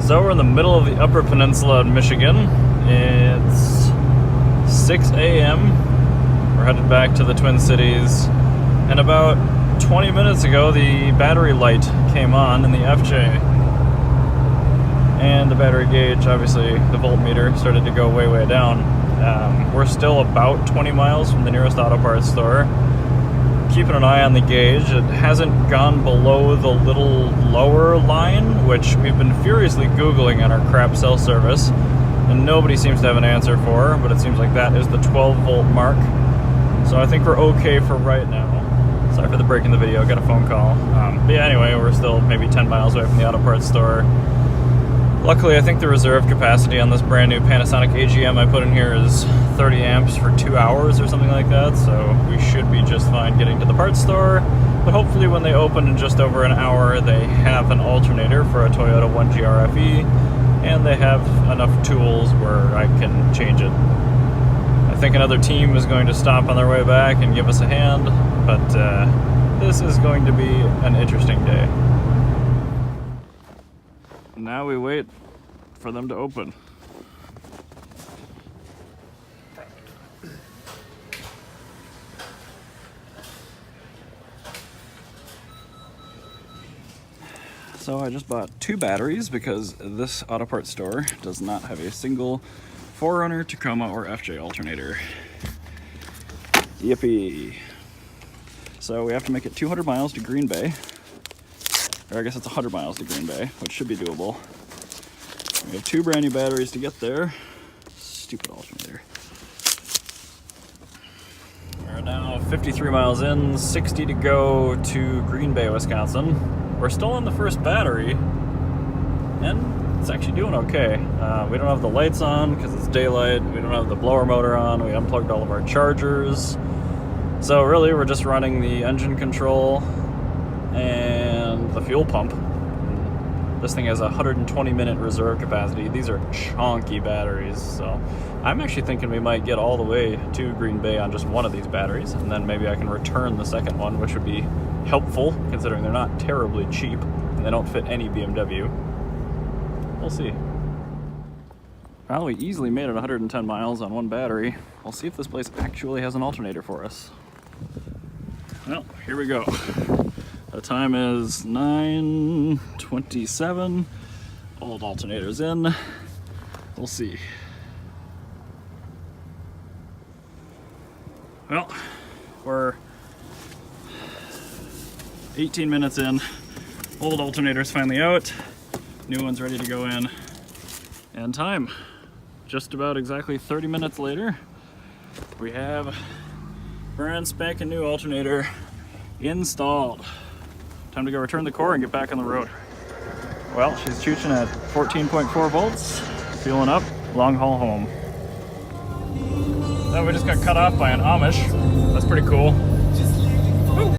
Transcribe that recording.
So we're in the middle of the Upper Peninsula in Michigan. It's 6 a.m. We're headed back to the Twin Cities. And about 20 minutes ago, the battery light came on in the FJ. And the battery gauge, obviously the voltmeter, started to go way, way down. We're still about 20 miles from the nearest auto parts store. Keeping an eye on the gauge. It hasn't gone below the little lower line, which we've been furiously Googling on our crap cell service, and nobody seems to have an answer for, but it seems like that is the 12 volt mark. So I think we're okay for right now. Sorry for the break in the video, got a phone call. But yeah, anyway, we're still maybe 10 miles away from the auto parts store. Luckily, I think the reserve capacity on this brand new Panasonic AGM I put in here is 30 amps for 2 hours or something like that, so we should be just fine getting to the parts store. But hopefully when they open in just over an hour, they have an alternator for a Toyota 1GRFE, and they have enough tools where I can change it. I think another team is going to stop on their way back and give us a hand, but this is going to be an interesting day. Now we wait for them to open. So I just bought 2 batteries because this auto parts store does not have a single 4Runner, Tacoma, or FJ alternator. Yippee! So we have to make it 200 miles to Green Bay. Or I guess it's 100 miles to Green Bay, which should be doable. We have 2 brand new batteries to get there. Stupid alternator. We're now 53 miles in, 60 to go to Green Bay, Wisconsin. We're still on the first battery, and it's actually doing okay. We don't have the lights on because it's daylight. We don't have the blower motor on. We unplugged all of our chargers. So really, we're just running the engine control and the fuel pump. This thing has a 120-minute reserve capacity. These are chonky batteries, so I'm actually thinking we might get all the way to Green Bay on just one of these batteries, and then maybe I can return the second one, which would be helpful considering they're not terribly cheap and they don't fit any BMW. We'll see. Well, we easily made it 110 miles on one battery. We'll see if this place actually has an alternator for us. Well, here we go. The time is 9:27. Old alternator's in. We'll see. Well, we're 18 minutes in. Old alternator's finally out. New one's ready to go in. And time. Just about exactly 30 minutes later, we have brand spanking new alternator installed. Time to go return the core and get back on the road. Well, she's chooching at 14.4 volts, fueling up, long haul home. Now we just got cut off by an Amish. That's pretty cool.